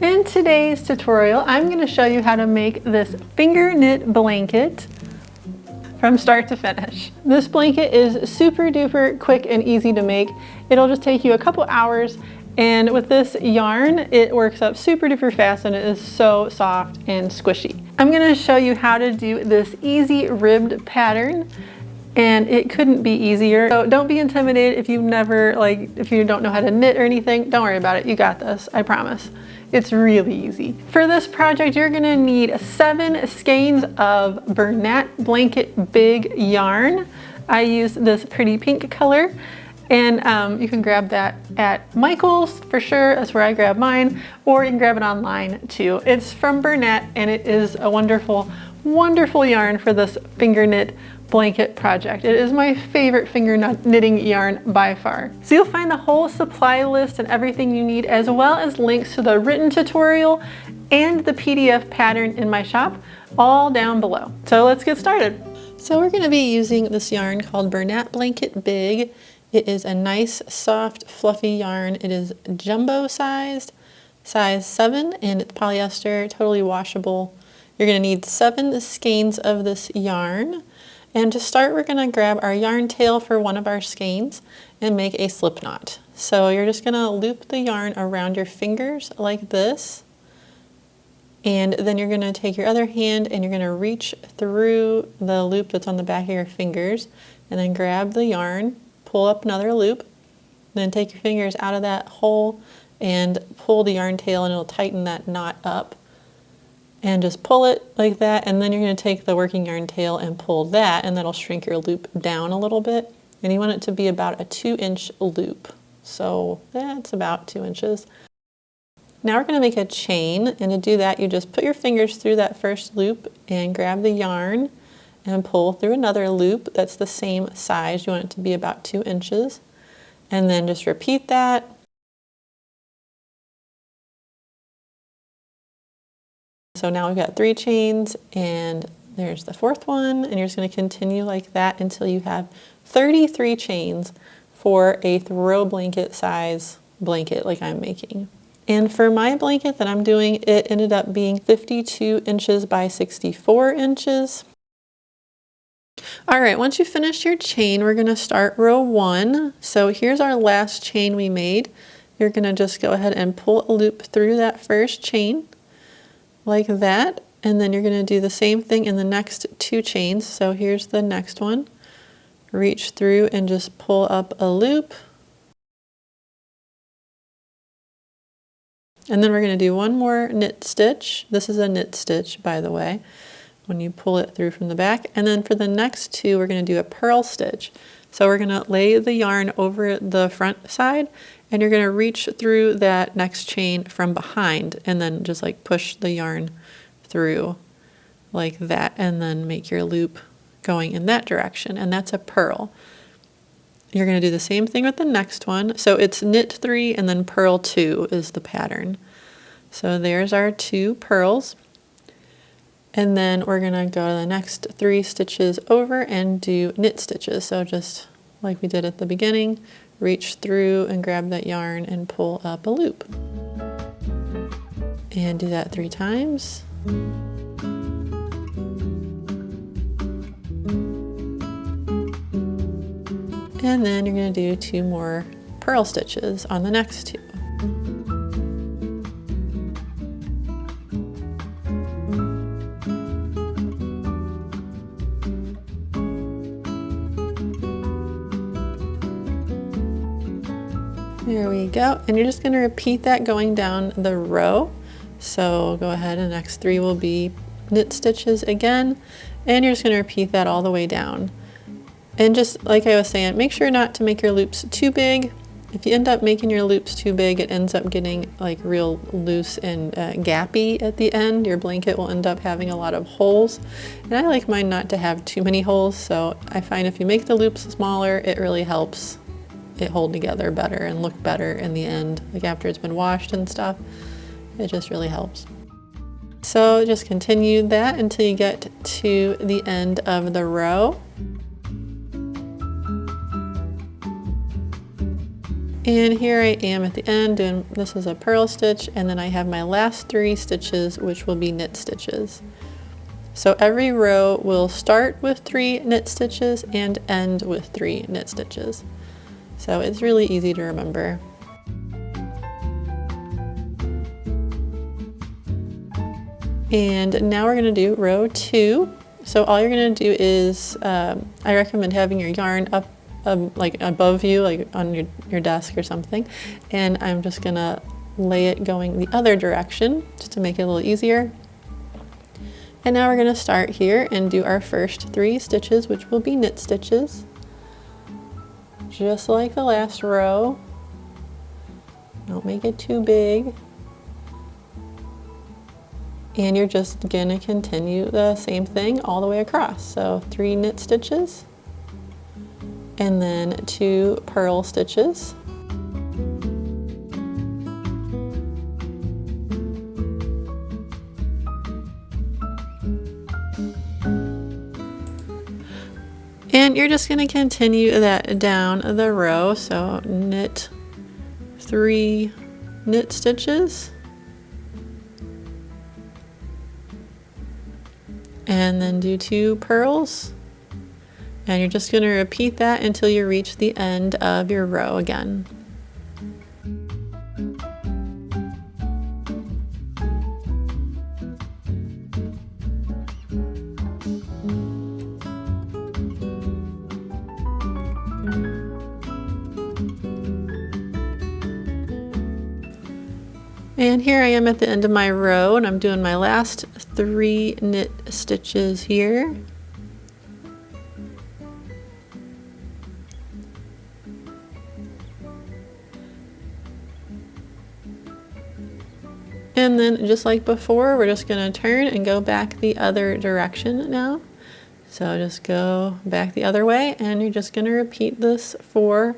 In today's tutorial, I'm going to show you how to make this finger knit blanket from start to finish. This blanket is super duper quick and easy to make. It'll just take you a couple hours, and with this yarn, it works up super duper fast and it is so soft and squishy. I'm going to show you how to do this easy ribbed pattern, and it couldn't be easier. So don't be intimidated if you've never, if you don't know how to knit or anything. Don't worry about it. You got this, I promise. It's really easy. For this project, you're gonna need 7 skeins of Bernat Blanket Big yarn. I used this pretty pink color, and you can grab that at Michael's for sure. That's where I grab mine, or you can grab it online too. It's from Bernat, and it is a wonderful, wonderful yarn for this finger knit blanket project. It is my favorite finger knitting yarn by far. So you'll find the whole supply list and everything you need, as well as links to the written tutorial and the PDF pattern in my shop, all down below. So let's get started. So we're going to be using this yarn called Bernat Blanket Big. It is a nice, soft, fluffy yarn. It is jumbo sized, size 7, and it's polyester, totally washable. You're going to need 7 skeins of this yarn. And to start, we're going to grab our yarn tail for one of our skeins and make a slip knot. So you're just going to loop the yarn around your fingers like this. And then you're going to take your other hand and you're going to reach through the loop that's on the back of your fingers, and then grab the yarn, pull up another loop, then take your fingers out of that hole and pull the yarn tail, and it'll tighten that knot up. And just pull it like that, and then you're going to take the working yarn tail and pull that, and that'll shrink your loop down a little bit. And you want it to be about a 2-inch loop. So that's about 2 inches. Now we're going to make a chain, and to do that you just put your fingers through that first loop and grab the yarn and pull through another loop that's the same size. You want it to be about 2 inches. And then just repeat that. So now we've got 3 chains, and there's the 4th one, and you're just going to continue like that until you have 33 chains for a throw blanket size blanket like I'm making. And for my blanket that I'm doing, it ended up being 52 inches by 64 inches. All right, once you finish your chain, we're going to start row 1. So here's our last chain we made. You're going to just go ahead and pull a loop through that first chain, like that, and then you're going to do the same thing in the next 2 chains. So here's the next one. Reach through and just pull up a loop. And then we're going to do one more knit stitch. This is a knit stitch, by the way, when you pull it through from the back. And then for the next 2, we're going to do a purl stitch. So we're going to lay the yarn over the front side, and you're going to reach through that next chain from behind, and then just like push the yarn through like that, and then make your loop going in that direction, and that's a purl. You're going to do the same thing with the next one. So it's knit 3 and then purl 2 is the pattern. So there's our 2 purls. And then we're going to go to the next 3 stitches over and do knit stitches. So just like we did at the beginning, reach through and grab that yarn and pull up a loop. And do that 3 times. And then you're going to do 2 more purl stitches on the next 2. There we go, and you're just going to repeat that going down the row. So go ahead, and the next 3 will be knit stitches again, and you're just going to repeat that all the way down. And just like I was saying, make sure not to make your loops too big. If you end up making your loops too big, it ends up getting like real loose and gappy at the end. Your blanket will end up having a lot of holes, and I like mine not to have too many holes, so I find if you make the loops smaller, it really helps it hold together better and look better in the end, like after it's been washed and stuff. It just really helps. So just continue that until you get to the end of the row. And here I am at the end doing, this is a purl stitch, and then I have my last 3 stitches, which will be knit stitches. So every row will start with 3 knit stitches and end with 3 knit stitches. So it's really easy to remember. And now we're gonna do row 2. So all you're gonna do is, I recommend having your yarn up like above you, like on your desk or something. And I'm just gonna lay it going the other direction just to make it a little easier. And now we're gonna start here and do our first 3 stitches, which will be knit stitches. Just like the last row. Don't make it too big. And you're just gonna continue the same thing all the way across. So 3 knit stitches, and then 2 purl stitches. And you're just gonna continue that down the row. So knit 3 knit stitches, and then do 2 purls. And you're just going to repeat that until you reach the end of your row again. And here I am at the end of my row, and I'm doing my last 3 knit stitches here. And then just like before, we're just going to turn and go back the other direction now. So just go back the other way, and you're just going to repeat this for,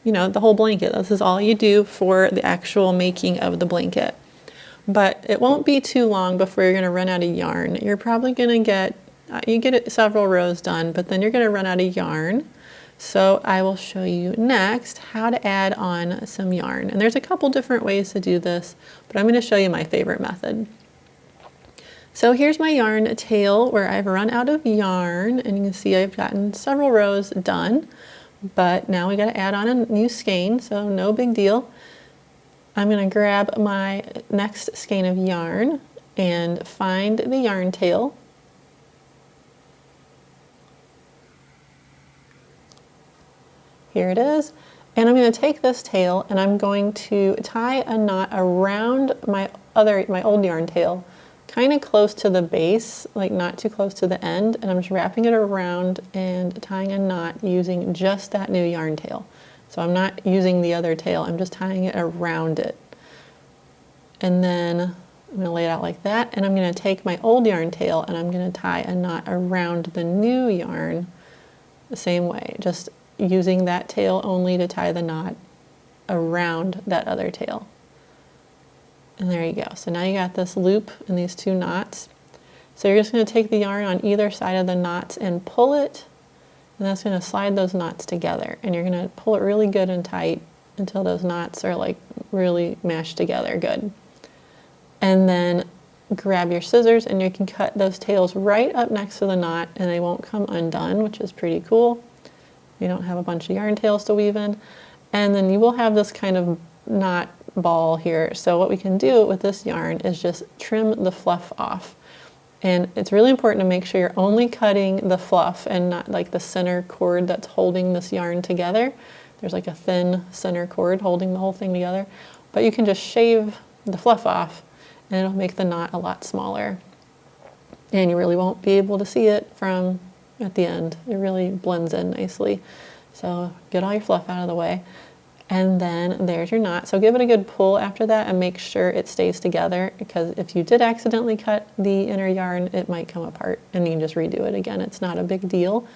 you know, the whole blanket. This is all you do for the actual making of the blanket. But it won't be too long before you're going to run out of yarn. You're probably going to get, you get it several rows done, but then you're going to run out of yarn. So I will show you next how to add on some yarn. And there's a couple different ways to do this, but I'm going to show you my favorite method. So here's my yarn tail where I've run out of yarn, and you can see I've gotten several rows done, but now we got to add on a new skein, so no big deal. I'm going to grab my next skein of yarn and find the yarn tail. Here it is. And I'm going to take this tail and I'm going to tie a knot around my old yarn tail, kind of close to the base, like not too close to the end, and I'm just wrapping it around and tying a knot using just that new yarn tail. So I'm not using the other tail, I'm just tying it around it. And then I'm going to lay it out like that, and I'm going to take my old yarn tail and I'm going to tie a knot around the new yarn the same way, just using that tail only to tie the knot around that other tail. And there you go. So now you got this loop and these 2 knots. So you're just going to take the yarn on either side of the knots and pull it, and that's going to slide those knots together. And you're going to pull it really good and tight until those knots are like really mashed together good. And then grab your scissors and you can cut those tails right up next to the knot and they won't come undone, which is pretty cool. You don't have a bunch of yarn tails to weave in. And then you will have this kind of knot ball here. So what we can do with this yarn is just trim the fluff off. And it's really important to make sure you're only cutting the fluff and not like the center cord that's holding this yarn together. There's like a thin center cord holding the whole thing together. But you can just shave the fluff off and it'll make the knot a lot smaller. And you really won't be able to see it from at the end. It really blends in nicely. So get all your fluff out of the way. And then there's your knot. So give it a good pull after that and make sure it stays together, because if you did accidentally cut the inner yarn, it might come apart and you can just redo it again. It's not a big deal.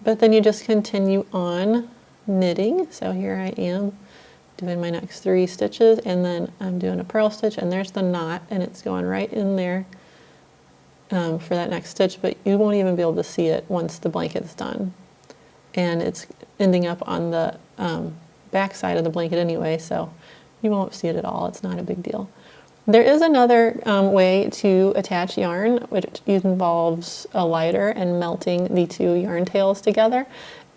But then you just continue on knitting. So here I am doing my next 3 stitches, and then I'm doing a purl stitch, and there's the knot, and it's going right in there for that next stitch, but you won't even be able to see it once the blanket's done. And it's ending up on the back side of the blanket anyway, so you won't see it at all. It's not a big deal. There is another way to attach yarn, which involves a lighter and melting the two yarn tails together.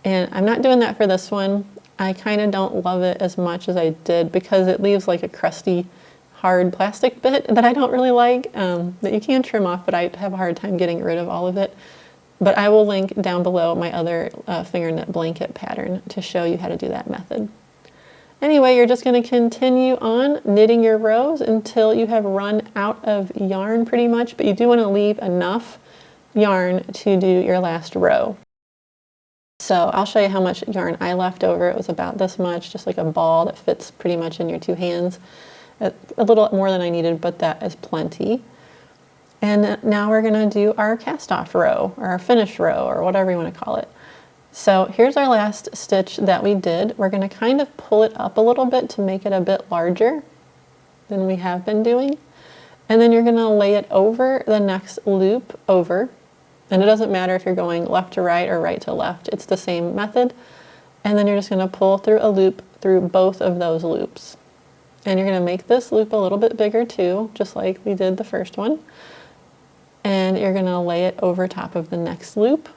And I'm not doing that for this one. I kind of don't love it as much as I did because it leaves like a crusty, hard plastic bit that I don't really like, that you can trim off, but I have a hard time getting rid of all of it. But I will link down below my other finger knit blanket pattern to show you how to do that method. Anyway, you're just going to continue on knitting your rows until you have run out of yarn pretty much, but you do want to leave enough yarn to do your last row. So I'll show you how much yarn I left over. It was about this much, just like a ball that fits pretty much in your two hands. A little more than I needed, but that is plenty. And now we're going to do our cast off row, or our finish row, or whatever you want to call it. So here's our last stitch that we did. We're going to kind of pull it up a little bit to make it a bit larger than we have been doing. And then you're going to lay it over the next loop over. And it doesn't matter if you're going left to right or right to left. It's the same method. And then you're just going to pull through a loop through both of those loops. And you're going to make this loop a little bit bigger too, just like we did the first one. And you're going to lay it over top of the next loop.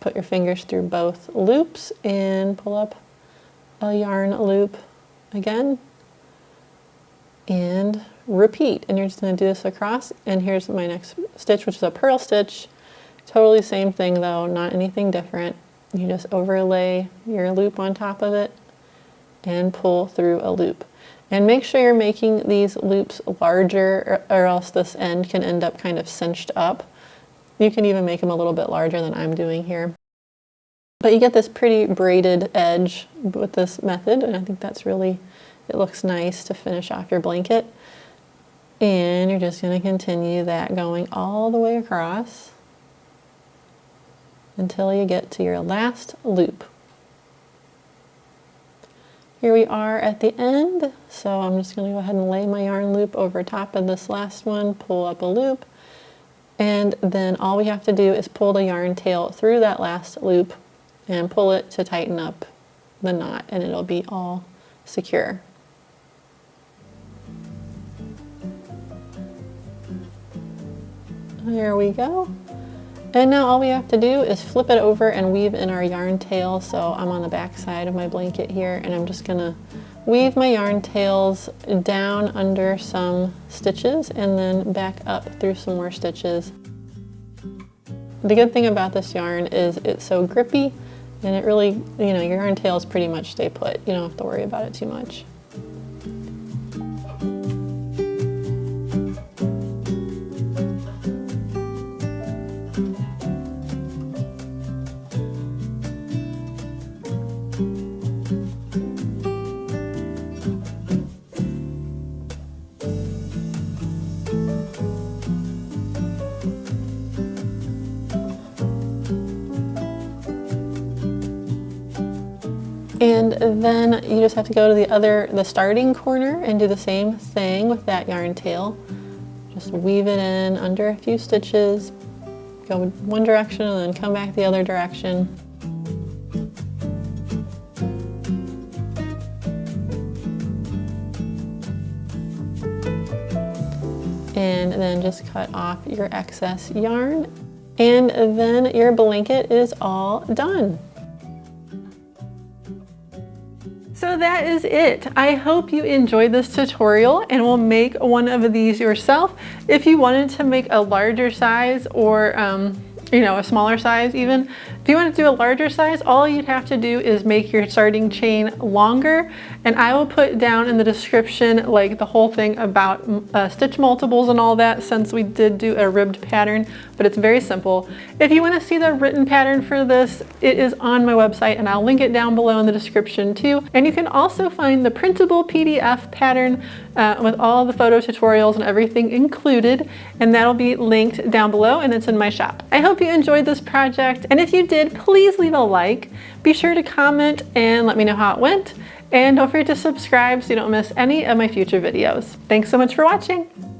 Put your fingers through both loops and pull up a yarn loop again. And repeat. And you're just going to do this across. And here's my next stitch, which is a purl stitch. Totally same thing though, not anything different. You just overlay your loop on top of it and pull through a loop. And make sure you're making these loops larger or else this end can end up kind of cinched up. You can even make them a little bit larger than I'm doing here. But you get this pretty braided edge with this method, and I think that's really, it looks nice to finish off your blanket. And you're just going to continue that going all the way across until you get to your last loop. Here we are at the end, so I'm just going to go ahead and lay my yarn loop over top of this last one, pull up a loop, and then all we have to do is pull the yarn tail through that last loop and pull it to tighten up the knot, and it'll be all secure. There we go. And now all we have to do is flip it over and weave in our yarn tail. So I'm on the back side of my blanket here, and I'm just gonna weave my yarn tails down under some stitches and then back up through some more stitches. The good thing about this yarn is it's so grippy, and it really, you know, your yarn tails pretty much stay put. You don't have to worry about it too much. And then you just have to go to the starting corner and do the same thing with that yarn tail. Just weave it in under a few stitches, go one direction and then come back the other direction. And then just cut off your excess yarn. And then your blanket is all done. So that is it. I hope you enjoyed this tutorial and will make one of these yourself. If you wanted to make a larger size or you know, a smaller size even, if you want to do a larger size, all you'd have to do is make your starting chain longer, and I will put down in the description like the whole thing about stitch multiples and all that, since we did do a ribbed pattern, but it's very simple. If you want to see the written pattern for this, it is on my website, and I'll link it down below in the description too. And you can also find the printable PDF pattern with all the photo tutorials and everything included, and that'll be linked down below, and it's in my shop. I hope you enjoyed this project, and if you did, please leave a like. Be sure to comment and let me know how it went, and don't forget to subscribe so you don't miss any of my future videos. Thanks so much for watching.